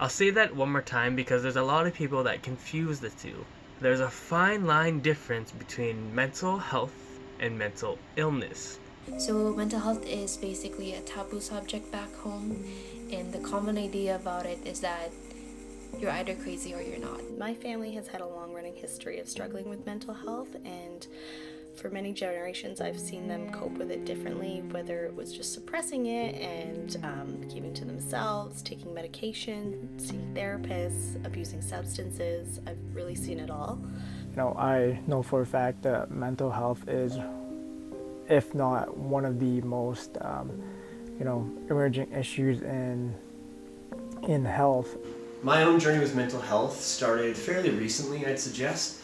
I'll say that one more time because there's a lot of people that confuse the two. There's a fine line difference between mental health and mental illness. So, mental health is basically a taboo subject back home, and the common idea about it is that you're either crazy or you're not. My family has had a long running history of struggling with mental health, and for many generations I've seen them cope with it differently, whether it was just suppressing it and keeping to themselves, taking medication, seeing therapists, abusing substances. I've really seen it all. I know for a fact that mental health is, if not one of the most, emerging issues in health. My own journey with mental health started fairly recently, I'd suggest.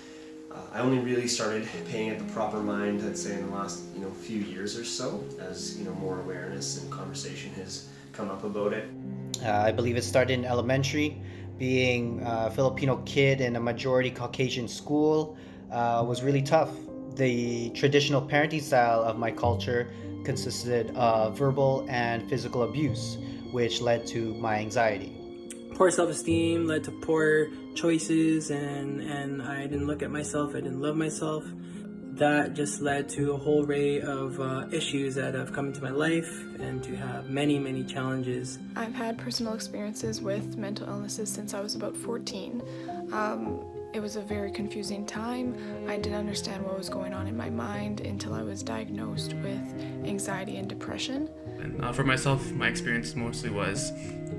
I only really started paying it the proper mind, I'd say, in the last few years or so, as more awareness and conversation has come up about it. I believe it started in elementary. Being a Filipino kid in a majority Caucasian school was really tough. The traditional parenting style of my culture consisted of verbal and physical abuse, which led to my anxiety. Poor self-esteem led to poor choices, and I didn't look at myself, I didn't love myself. That just led to a whole array of issues that have come into my life and to have many, many challenges. I've had personal experiences with mental illnesses since I was about 14. It was a very confusing time. I didn't understand what was going on in my mind until I was diagnosed with anxiety and depression. And for myself, my experience mostly was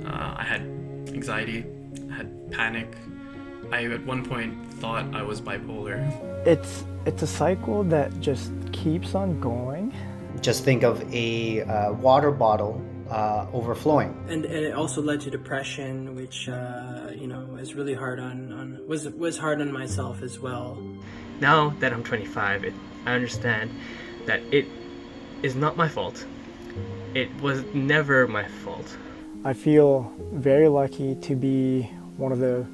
I had anxiety, I had panic. I at one point thought I was bipolar. It's a cycle that just keeps on going. Just think of a water bottle overflowing. And it also led to depression, which was really hard was hard on myself as well. Now that I'm 25, I understand that it is not my fault. It was never my fault. I feel very lucky to be one of the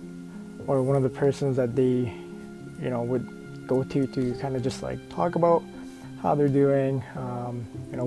persons that they, would go to kind of just like talk about how they're doing,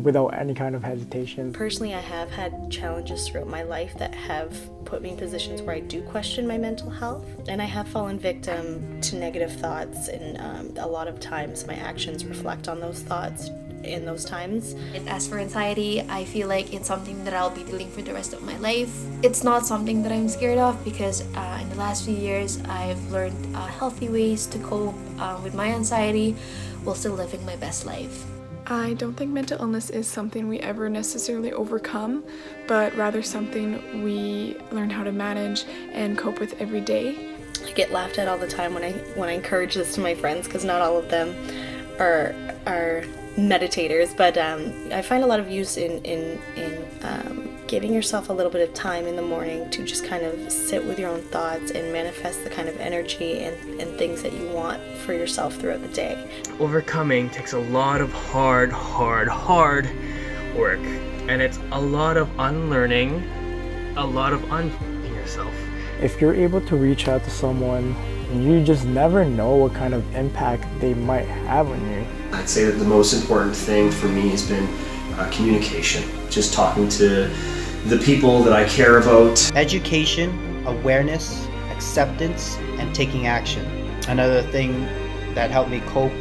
without any kind of hesitation. Personally, I have had challenges throughout my life that have put me in positions where I do question my mental health, and I have fallen victim to negative thoughts, and a lot of times my actions reflect on those thoughts in those times. As for anxiety, I feel like it's something that I'll be dealing for the rest of my life. It's not something that I'm scared of because in the last few years I've learned healthy ways to cope with my anxiety while still living my best life. I don't think mental illness is something we ever necessarily overcome, but rather something we learn how to manage and cope with every day. I get laughed at all the time when I encourage this to my friends, because not all of them are meditators, but I find a lot of use in giving yourself a little bit of time in the morning to just kind of sit with your own thoughts and manifest the kind of energy and things that you want for yourself throughout the day. Overcoming takes a lot of hard work, and it's a lot of unlearning, a lot of unlearning yourself. If you're able to reach out to someone, you just never know what kind of impact they might have on you. I'd say that the most important thing for me has been communication. Just talking to the people that I care about. Education, awareness, acceptance, and taking action. Another thing that helped me cope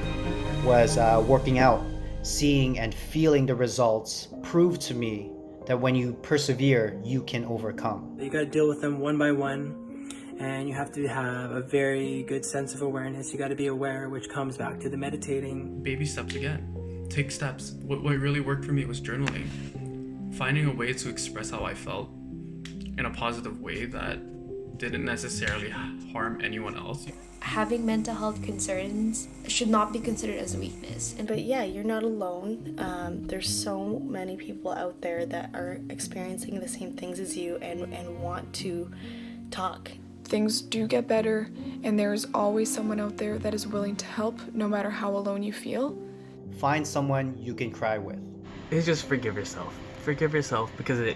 was working out. Seeing and feeling the results proved to me that when you persevere, you can overcome. You gotta deal with them one by one, and you have to have a very good sense of awareness. You gotta be aware, which comes back to the meditating. Baby steps again. Take steps. What really worked for me was journaling. Finding a way to express how I felt in a positive way that didn't necessarily harm anyone else. Having mental health concerns should not be considered as a weakness. But yeah, you're not alone. There's so many people out there that are experiencing the same things as you and want to talk. Things do get better, and there is always someone out there that is willing to help, no matter how alone you feel. Find someone you can cry with. It's just forgive yourself. Forgive yourself because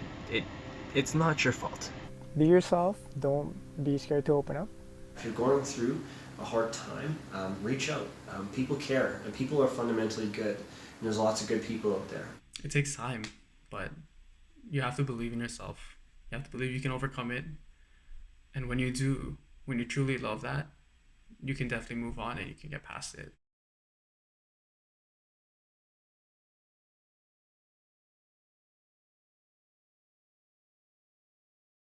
it's not your fault. Be yourself. Don't be scared to open up. If you're going through a hard time, reach out. People care, and people are fundamentally good. And there's lots of good people out there. It takes time, but you have to believe in yourself. You have to believe you can overcome it. And when you do, when you truly love that, you can definitely move on and you can get past it.